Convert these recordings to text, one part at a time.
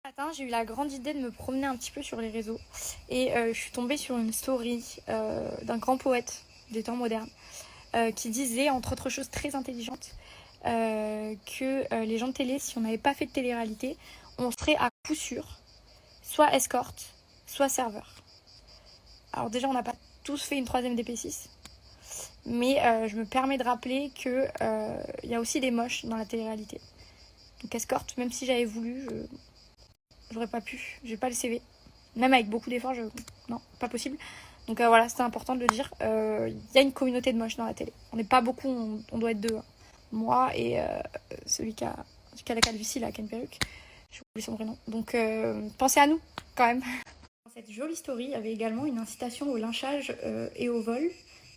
Matin, j'ai eu la grande idée de me promener un petit peu sur les réseaux et je suis tombée sur une story d'un grand poète des temps modernes qui disait, entre autres choses très intelligentes, que les gens de télé, si on n'avait pas fait de télé-réalité, on serait à coup sûr soit escorte, soit serveur. Alors déjà, on n'a pas tous fait une troisième DP6, mais je me permets de rappeler qu'il y a aussi des moches dans la télé-réalité. Donc escorte, même si j'avais voulu, j'aurais pas pu, j'ai pas le CV. Même avec beaucoup d'efforts, non, pas possible. Donc voilà, c'était important de le dire. Il y a une communauté de moches dans la télé. On n'est pas beaucoup, on doit être deux, hein. Moi et celui qui a la calvitie, là, qui a une perruque. J'ai oublié son prénom. Donc pensez à nous, quand même. Dans cette jolie story, il y avait également une incitation au lynchage et au vol,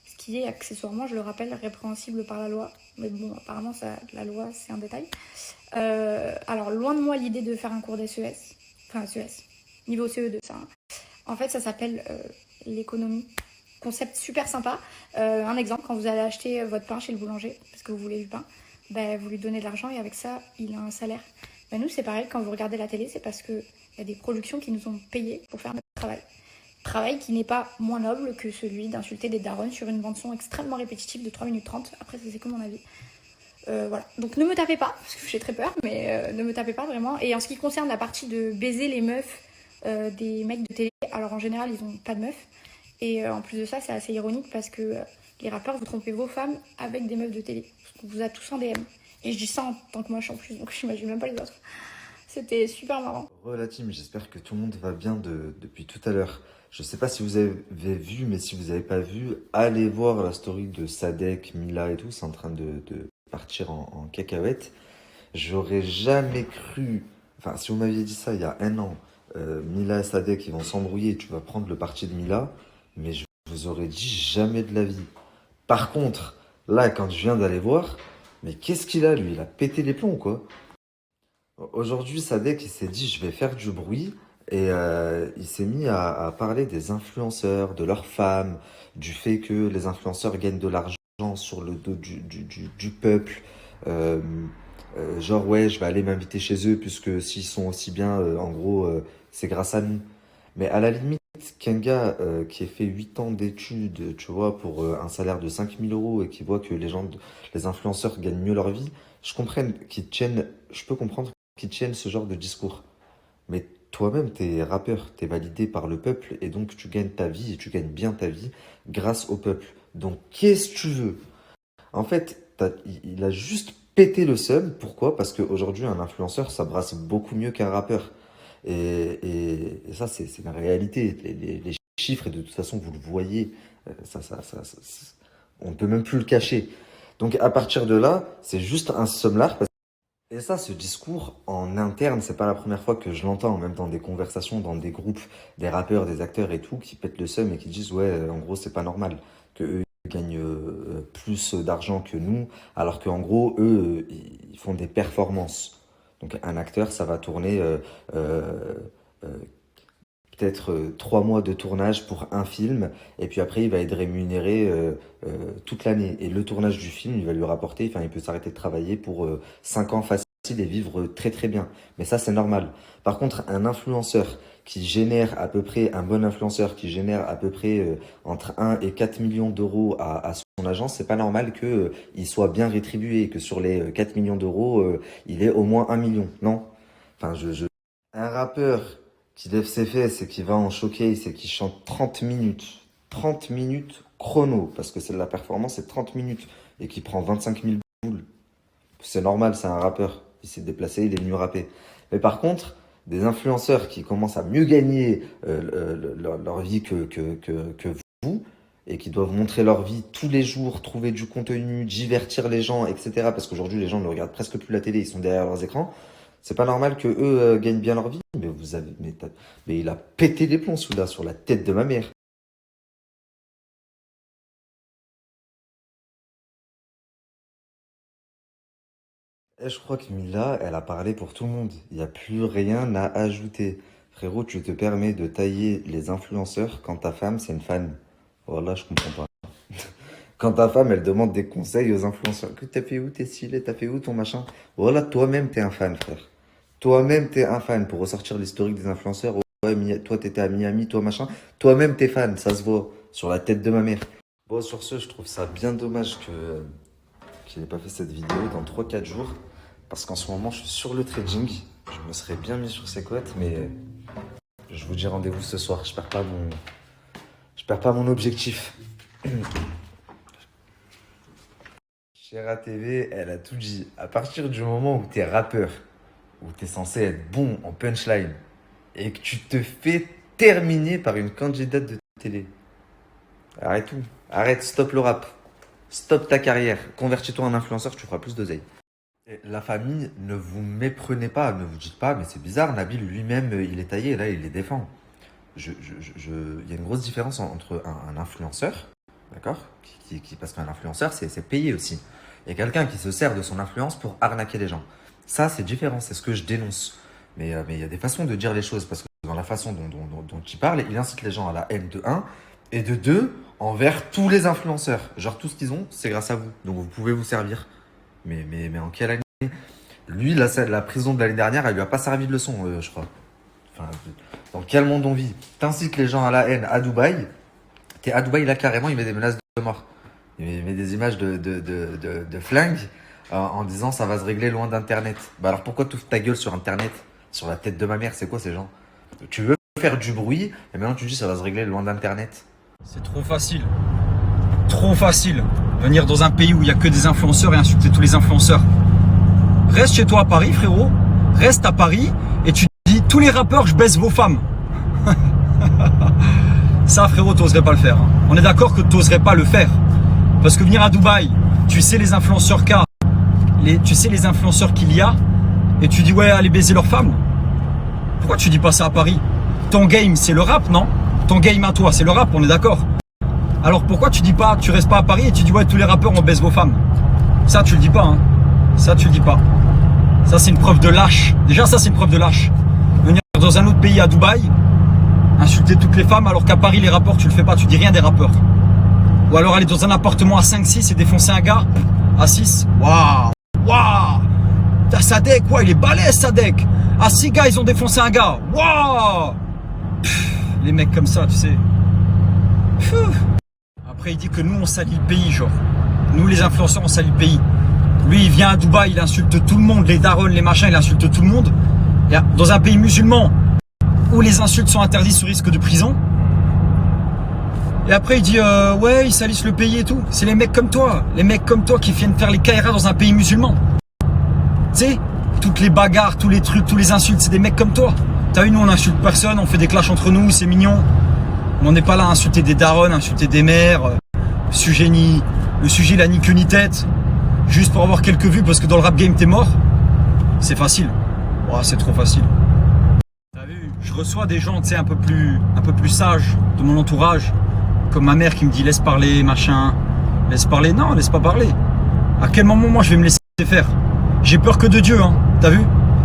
ce qui est accessoirement, je le rappelle, répréhensible par la loi. Mais bon, apparemment, la loi, c'est un détail. Alors, loin de moi l'idée de faire un cours d'SES, enfin SES, niveau CE2, ça. Hein. En fait, ça s'appelle l'économie. Concept super sympa. Un exemple, quand vous allez acheter votre pain chez le boulanger, parce que vous voulez du pain, ben, vous lui donnez de l'argent et avec ça, il a un salaire. Ben, nous, c'est pareil, quand vous regardez la télé, c'est parce qu'il y a des productions qui nous ont payés pour faire notre travail. Travail qui n'est pas moins noble que celui d'insulter des darons sur une bande-son extrêmement répétitive de 3 minutes 30. Après, ça, c'est que mon avis. Voilà. Donc ne me tapez pas, parce que j'ai très peur, mais ne me tapez pas vraiment. Et en ce qui concerne la partie de baiser les meufs des mecs de télé, alors en général, ils ont pas de meufs. Et en plus de ça, c'est assez ironique parce que les rappeurs, vous trompez vos femmes avec des meufs de télé. Parce qu'on vous a tous en DM. Et je dis ça en tant que moche en plus, donc j'imagine même pas les autres. C'était super marrant. La team, j'espère que tout le monde va bien depuis tout à l'heure. Je sais pas si vous avez vu, mais si vous n'avez pas vu, allez voir la story de Sadek, Mila et tout, c'est en train de partir en cacahuète. J'aurais jamais cru, enfin si vous m'aviez dit ça il y a un an, Mila et Sadek ils vont s'embrouiller et tu vas prendre le parti de Mila, mais je vous aurais dit jamais de la vie. Par contre, là quand je viens d'aller voir, mais qu'est-ce qu'il a lui? Il a pété les plombs quoi. Aujourd'hui, Sadek, il s'est dit, je vais faire du bruit. Et il s'est mis à parler des influenceurs, de leurs femmes, du fait que les influenceurs gagnent de l'argent sur le dos du peuple. Euh, genre, ouais, je vais aller m'inviter chez eux, puisque s'ils sont aussi bien, en gros, c'est grâce à nous. Mais à la limite, qu'un gars qui ait fait 8 ans d'études, tu vois, pour un salaire de 5 000 € et qui voit que les influenceurs gagnent mieux leur vie, je peux comprendre qu'ils tiennent ce genre de discours. Mais toi-même, t'es rappeur, t'es validé par le peuple et donc tu gagnes ta vie et tu gagnes bien ta vie grâce au peuple. Donc qu'est-ce que tu veux? En fait, il a juste pété le seum. Pourquoi? Parce qu'aujourd'hui, un influenceur, ça brasse beaucoup mieux qu'un rappeur. Et ça, c'est la réalité. Les chiffres, et de toute façon, vous le voyez, on ne peut même plus le cacher. Donc à partir de là, c'est juste un seumlard. Et ça, ce discours en interne, c'est pas la première fois que je l'entends, même dans des conversations, dans des groupes, des rappeurs, des acteurs et tout, qui pètent le seum et qui disent, ouais, en gros, c'est pas normal que eux gagnent plus d'argent que nous, alors qu'en gros, eux, ils font des performances. Donc un acteur, ça va tourner euh, euh, peut-être 3 mois de tournage pour un film, et puis après il va être rémunéré toute l'année. Et le tournage du film, il va lui rapporter, enfin il peut s'arrêter de travailler pour 5 ans facile et vivre très très bien. Mais ça c'est normal. Par contre, un influenceur qui génère à peu près, un bon influenceur qui génère à peu près entre 1 et 4 millions d'euros à son agence, c'est pas normal que il soit bien rétribué, que sur les 4 millions d'euros, il ait au moins 1 million. Non. Enfin, un rappeur qui lève ses fesses et qui va en showcase et qui chante 30 minutes, 30 minutes chrono, parce que c'est de la performance, c'est 30 minutes, et qui prend 25 000 boules, c'est normal, c'est un rappeur. Il s'est déplacé, il est venu rapper. Mais par contre, des influenceurs qui commencent à mieux gagner leur vie que vous, et qui doivent montrer leur vie tous les jours, trouver du contenu, divertir les gens, etc. Parce qu'aujourd'hui, les gens ne regardent presque plus la télé, ils sont derrière leurs écrans. C'est pas normal que eux gagnent bien leur vie. Mais mais il a pété les plombs celui-là sur la tête de ma mère. Et je crois que Mila, elle a parlé pour tout le monde. Il n'y a plus rien à ajouter. Frérot, tu te permets de tailler les influenceurs quand ta femme, c'est une fan. Voilà, je comprends pas. Quand ta femme, elle demande des conseils aux influenceurs, que t'as fait où, t'es stylé, t'as fait où ton machin? Voilà, toi-même, t'es un fan, frère. Toi-même, t'es un fan pour ressortir l'historique des influenceurs. Ouais, toi, t'étais à Miami, toi, machin. Toi-même, t'es fan, ça se voit sur la tête de ma mère. Bon, sur ce, je trouve ça bien dommage qu'il n'ait pas fait cette vidéo dans 3 4 jours. Parce qu'en ce moment, je suis sur le trading. Je me serais bien mis sur ces cotes, mais je vous dis rendez-vous ce soir. Je perds pas mon objectif. Chéra TV, elle a tout dit. À partir du moment où t'es rappeur, où t'es censé être bon en punchline, et que tu te fais terminer par une candidate de télé, arrête tout. Arrête, stop le rap. Stop ta carrière. Convertis-toi en influenceur, tu feras plus d'oseille. Et la famille, ne vous méprenez pas, ne vous dites pas, mais c'est bizarre, Nabil lui-même, il est taillé, là, il les défend. Il y a une grosse différence entre un influenceur, d'accord, parce qu'un influenceur, c'est payé aussi. Il y a quelqu'un qui se sert de son influence pour arnaquer les gens. Ça, c'est différent, c'est ce que je dénonce. Mais il y a des façons de dire les choses, parce que dans la façon dont il parle, il incite les gens à la haine de un, et de deux, envers tous les influenceurs. Genre, tout ce qu'ils ont, c'est grâce à vous. Donc, vous pouvez vous servir. Mais en quelle année? Lui, la prison de l'année dernière, elle lui a pas servi de leçon, je crois. Enfin, dans quel monde on vit? T'incites les gens à la haine à Dubaï. T'es à Dubaï, là, carrément, il met des menaces de mort. Il met des images de flingues en disant ça va se régler loin d'Internet. Bah alors pourquoi tu ouvres ta gueule sur Internet? Sur la tête de ma mère, c'est quoi ces gens? Tu veux faire du bruit et maintenant tu dis ça va se régler loin d'Internet. C'est trop facile. Trop facile. Venir dans un pays où il n'y a que des influenceurs et insulter tous les influenceurs. Reste chez toi à Paris, frérot. Reste à Paris et tu dis tous les rappeurs, je baisse vos femmes. Ça, frérot, t'oserais pas le faire. Hein. On est d'accord que t'oserais pas le faire. Parce que venir à Dubaï, tu sais les influenceurs tu sais les influenceurs qu'il y a, et tu dis ouais, allez baiser leurs femmes. Pourquoi tu dis pas ça à Paris? Ton game, c'est le rap, non? Ton game à toi, c'est le rap, on est d'accord? Alors pourquoi tu restes pas à Paris et tu dis ouais, tous les rappeurs, on baise vos femmes? Ça, tu le dis pas, hein. Ça, tu le dis pas. Ça, c'est une preuve de lâche. Déjà, ça, c'est une preuve de lâche. Venir dans un autre pays à Dubaï, insulter toutes les femmes, alors qu'à Paris, les rappeurs, tu le fais pas, tu dis rien des rappeurs. Ou alors aller dans un appartement à 5-6 et défoncer un gars à 6. Waouh! Waouh! T'as Sadek, ouais, il est balèze, Sadek! À 6 gars, ils ont défoncé un gars. Waouh! Les mecs comme ça, tu sais. Pff. Après, il dit que nous, on salit le pays, genre. Nous, les influenceurs, on salit le pays. Lui, il vient à Dubaï, il insulte tout le monde, les darons, les machins, il insulte tout le monde. Et dans un pays musulman où les insultes sont interdites sous risque de prison. Et après, il dit ouais, ils salissent le pays et tout. C'est les mecs comme toi qui viennent faire les KRA dans un pays musulman. Tu sais, toutes les bagarres, tous les trucs, tous les insultes, c'est des mecs comme toi. T'as vu, nous, on insulte personne, on fait des clashs entre nous, c'est mignon. On n'est pas là à insulter des darons, insulter des mères. Le sujet, il a ni queue ni tête. Juste pour avoir quelques vues parce que dans le rap game, t'es mort. C'est facile. Oh, c'est trop facile. T'as vu, je reçois des gens, tu sais, un peu plus sages de mon entourage. Comme ma mère qui me dit laisse parler, machin. Laisse parler, non, laisse pas parler. À quel moment moi je vais me laisser faire? J'ai peur que de Dieu, hein. T'as vu?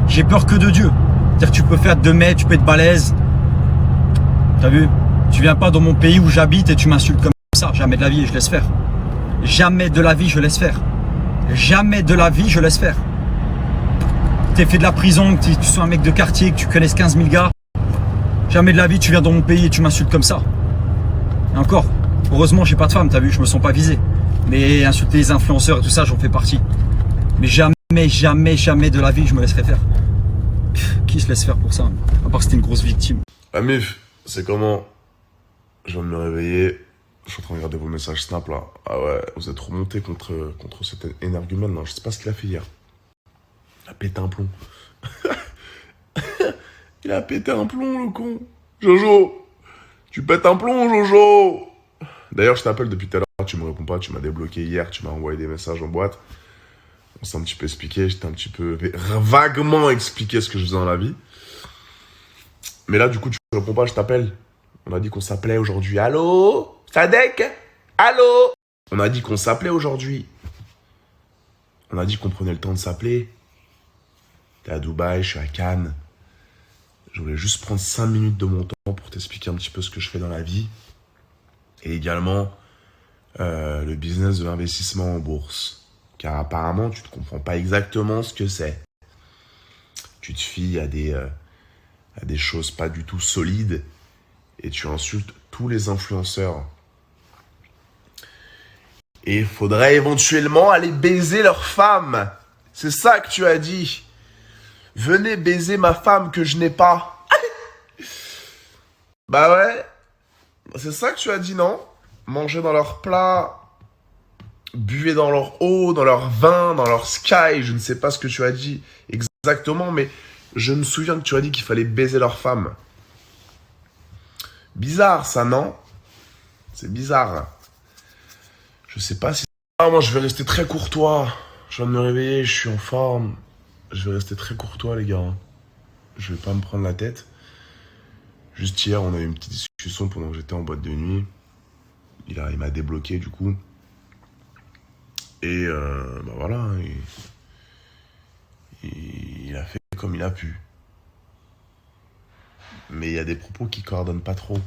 J'ai peur que de Dieu. C'est-à-dire que tu peux faire 2 mètres, tu peux être balèze. T'as vu? Tu viens pas dans mon pays où j'habite et tu m'insultes comme ça. Jamais de la vie, je laisse faire. Jamais de la vie, je laisse faire. Jamais de la vie, je laisse faire. T'es fait de la prison, que tu sois un mec de quartier, que tu connaisses 15 000 gars. Jamais de la vie, tu viens dans mon pays et tu m'insultes comme ça. Et encore, heureusement, j'ai pas de femme, t'as vu, je me sens pas visé. Mais insulter les influenceurs et tout ça, j'en fais partie. Mais jamais de la vie, je me laisserai faire. Qui se laisse faire pour ça? À part que c'était une grosse victime. Amif, c'est comment? Je viens de me réveiller. Je suis en train de regarder vos messages Snap là. Ah ouais, vous êtes remonté contre cet énergumène là. Je sais pas ce qu'il a fait hier. Il a pété un plomb. Il a pété un plomb, le con. Jojo, tu pètes un plomb, Jojo. D'ailleurs, je t'appelle depuis tout à l'heure, tu me réponds pas, tu m'as débloqué hier, tu m'as envoyé des messages en boîte. On s'est un petit peu expliqué, j'étais un petit peu vaguement expliqué ce que je faisais dans la vie. Mais là, du coup, tu me réponds pas, je t'appelle. On a dit qu'on s'appelait aujourd'hui. Allô? Sadek? Allô? On a dit qu'on s'appelait aujourd'hui. On a dit qu'on prenait le temps de s'appeler. T'es à Dubaï, je suis à Cannes. Je voulais juste prendre 5 minutes de mon temps pour t'expliquer un petit peu ce que je fais dans la vie. Et également, le business de l'investissement en bourse. Car apparemment, tu ne comprends pas exactement ce que c'est. Tu te fies à des choses pas du tout solides et tu insultes tous les influenceurs. Et il faudrait éventuellement aller baiser leur femme. C'est ça que tu as dit. Venez baiser ma femme que je n'ai pas. Bah ouais. C'est ça que tu as dit, non? Manger dans leur plat, buvez dans leur eau, dans leur vin, dans leur sky. Je ne sais pas ce que tu as dit exactement, mais je me souviens que tu as dit qu'il fallait baiser leur femme. Bizarre ça, non? C'est bizarre. Je sais pas si... Ah, moi je vais rester très courtois. Je viens de me réveiller, je suis en forme. Je vais rester très courtois, les gars. Je vais pas me prendre la tête. Juste hier, on a eu une petite discussion pendant que j'étais en boîte de nuit. Il m'a débloqué, du coup. Et bah voilà, il a fait comme il a pu. Mais il y a des propos qui coordonnent pas trop.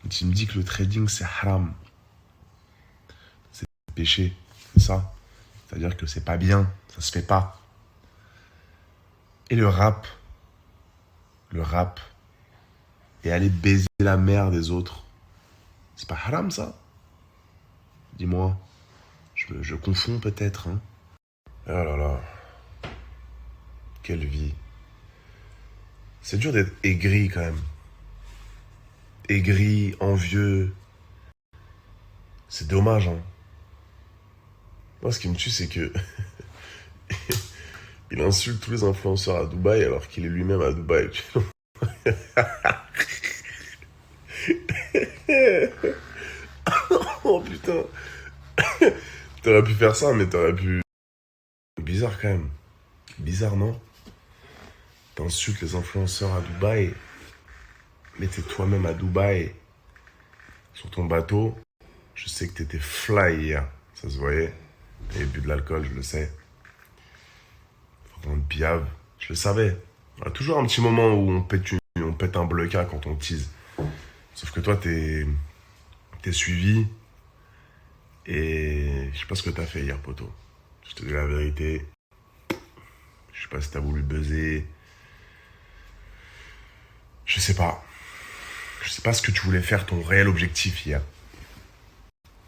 Donc, il me dit que le trading, c'est haram. C'est péché, c'est ça. C'est-à-dire que c'est pas bien, ça se fait pas. Et le rap, et aller baiser la mère des autres, c'est pas haram ça? Dis-moi, je confonds peut-être, hein. Oh là là, quelle vie. C'est dur d'être aigri quand même. Aigri, envieux. C'est dommage, hein. Moi, ce qui me tue, c'est que il insulte tous les influenceurs à Dubaï alors qu'il est lui-même à Dubaï. Oh putain. T'aurais pu faire ça, mais t'aurais pu... Bizarre quand même. Bizarre, non? T'insultes les influenceurs à Dubaï, mais t'es toi-même à Dubaï. Sur ton bateau, je sais que t'étais fly hier. Ça se voyait. T'avais bu de l'alcool, je le sais. On piave, je le savais. Il y a toujours un petit moment où on pète un blocka quand on tease. Sauf que toi, t'es suivi. Et je sais pas ce que t'as fait hier, poto. Je te dis la vérité. Je sais pas si t'as voulu buzzer. Je sais pas. Je sais pas ce que tu voulais faire, ton réel objectif hier.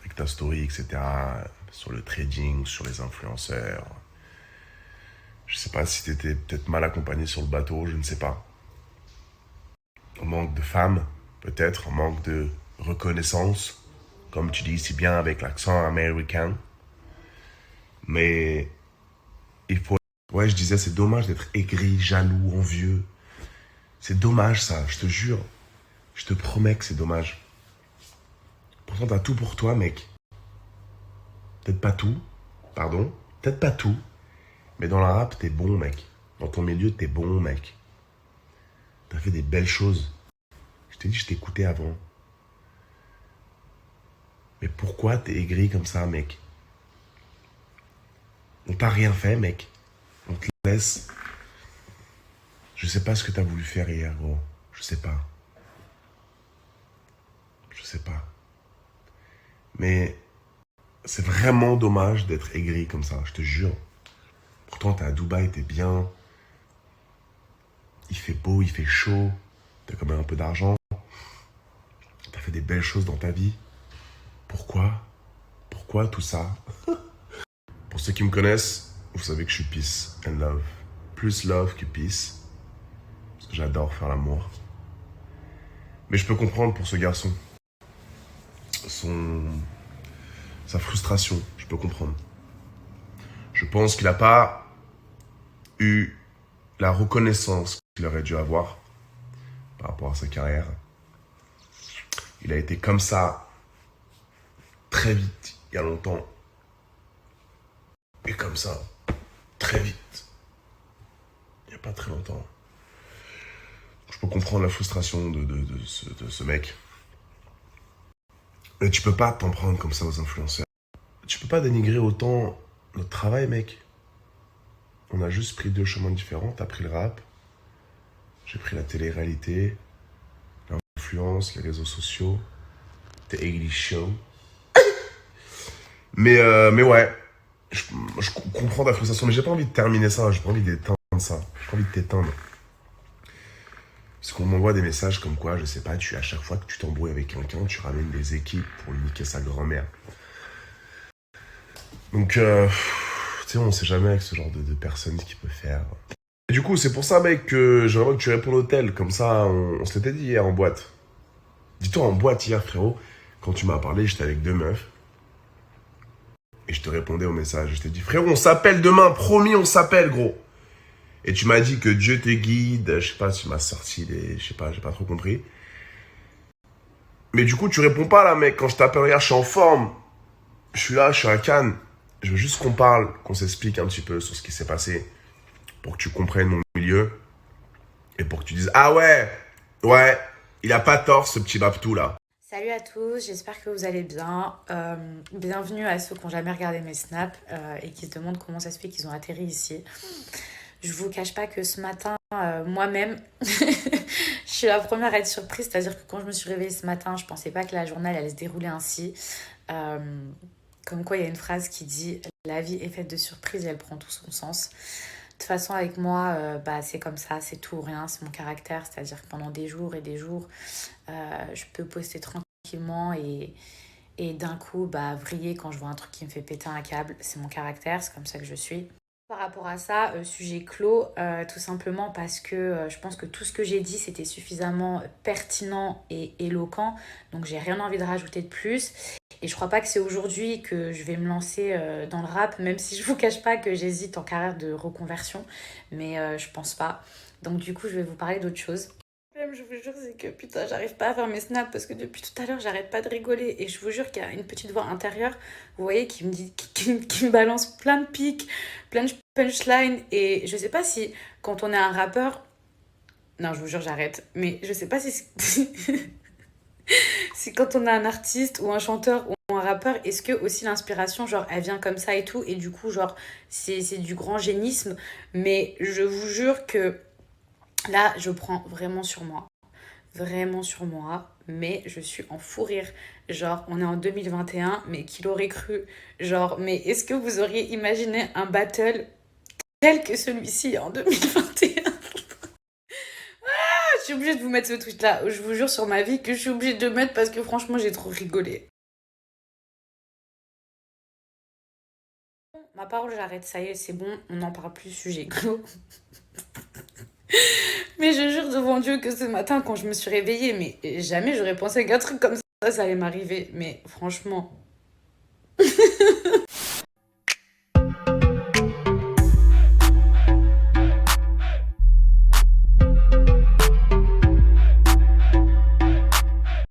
Avec ta story, etc. Sur le trading, sur les influenceurs. Je sais pas si t'étais peut-être mal accompagné sur le bateau, je ne sais pas. On manque de femmes, peut-être, on manque de reconnaissance, comme tu dis si bien avec l'accent américain. Mais il faut... Ouais, je disais, c'est dommage d'être aigri, jaloux, envieux. C'est dommage ça, je te jure. Je te promets que c'est dommage. Pourtant, t'as tout pour toi, mec. Peut-être pas tout, pardon. Peut-être pas tout. Mais dans la rap, t'es bon, mec. Dans ton milieu, t'es bon, mec. T'as fait des belles choses. Je t'ai dit, je t'écoutais avant. Mais pourquoi t'es aigri comme ça, mec? On t'a rien fait, mec. On te laisse. Je sais pas ce que t'as voulu faire hier, gros. Je sais pas. Je sais pas. Mais c'est vraiment dommage d'être aigri comme ça, je te jure. Pourtant, t'es à Dubaï, t'es bien. Il fait beau, il fait chaud. T'as quand même un peu d'argent. T'as fait des belles choses dans ta vie. Pourquoi? Pourquoi tout ça? Pour ceux qui me connaissent, vous savez que je suis peace and love. Plus love que peace. Parce que j'adore faire l'amour. Mais je peux comprendre pour ce garçon. Sa frustration, je peux comprendre. Je pense qu'il n'a pas eu la reconnaissance qu'il aurait dû avoir par rapport à sa carrière. Il a été comme ça très vite, il y a longtemps. Et comme ça, très vite, il n'y a pas très longtemps. Je peux comprendre la frustration de ce mec. Mais tu peux pas t'en prendre comme ça aux influenceurs. Tu peux pas dénigrer autant notre travail, mec. On a juste pris deux chemins différents. T'as pris le rap. J'ai pris la télé-réalité, l'influence, les réseaux sociaux. The 80 Show. Mais ouais, je, je comprends ta frustration, mais j'ai pas envie de terminer ça, j'ai pas envie d'éteindre ça, j'ai pas envie de t'éteindre. Parce qu'on m'envoie des messages comme quoi, je sais pas, à chaque fois que tu t'embrouilles avec quelqu'un, tu ramènes des équipes pour lui niquer sa grand-mère. Donc, tu sais, on sait jamais avec ce genre de personnes ce qu'il peut faire. Et du coup, c'est pour ça, mec, que j'aimerais que tu répondes au tel. Comme ça, on se l'était dit hier en boîte. Dis-toi, en boîte hier, frérot, quand tu m'as parlé, j'étais avec deux meufs. Et je te répondais au message. Je t'ai dit, frérot, on s'appelle demain, promis, on s'appelle, gros. Et tu m'as dit que Dieu te guide. Je sais pas, tu m'as sorti des... Je sais pas, j'ai pas trop compris. Mais du coup, tu réponds pas là, mec. Quand je t'appelle, regarde, je suis en forme. Je suis là, je suis à Cannes. Je veux juste qu'on parle, qu'on s'explique un petit peu sur ce qui s'est passé. Pour que tu comprennes mon milieu. Et pour que tu dises, ah ouais, il a pas tort, ce petit Babtou là. Salut à tous, j'espère que vous allez bien. Bienvenue à ceux qui n'ont jamais regardé mes snaps et qui se demandent comment ça se fait qu'ils ont atterri ici. Je vous cache pas que ce matin, moi-même, je suis la première à être surprise. C'est-à-dire que quand je me suis réveillée ce matin, je pensais pas que la journée allait se dérouler ainsi. Comme quoi, il y a une phrase qui dit « La vie est faite de surprises et elle prend tout son sens ». De toute façon, avec moi, c'est comme ça, c'est tout ou rien, c'est mon caractère. C'est-à-dire que pendant des jours et des jours, je peux poster tranquillement et d'un coup, vriller quand je vois un truc qui me fait péter un câble. C'est mon caractère, c'est comme ça que je suis. Par rapport à ça, sujet clos, tout simplement parce que je pense que tout ce que j'ai dit, c'était suffisamment pertinent et éloquent. Donc, j'ai rien envie de rajouter de plus. Et je crois pas que c'est aujourd'hui que je vais me lancer dans le rap, même si je vous cache pas que j'hésite en carrière de reconversion. Mais je pense pas. Donc, du coup, je vais vous parler d'autre chose. Le problème, je vous jure, c'est que putain, j'arrive pas à faire mes snaps parce que depuis tout à l'heure, j'arrête pas de rigoler. Et je vous jure qu'il y a une petite voix intérieure, vous voyez, qui me dit, qui me balance plein de pics, plein de punchlines. Et je sais pas si, quand on est un rappeur. Non, je vous jure, j'arrête. Mais je sais pas si. Si quand on a un artiste ou un chanteur ou un rappeur, est-ce que aussi l'inspiration, genre, elle vient comme ça et tout, et du coup, genre, c'est du grand génisme. Mais je vous jure que là, je prends vraiment sur moi, mais je suis en fou rire. Genre, on est en 2021, mais qui l'aurait cru? Genre, mais est-ce que vous auriez imaginé un battle tel que celui-ci en 2021? Je suis obligée de vous mettre ce tweet-là. Je vous jure sur ma vie que je suis obligée de le mettre parce que franchement, j'ai trop rigolé. Ma parole, j'arrête. Ça y est, c'est bon. On n'en parle plus, sujet clos. Mais je jure devant Dieu que ce matin, quand je me suis réveillée, mais jamais j'aurais pensé qu'un truc comme ça allait m'arriver. Mais franchement...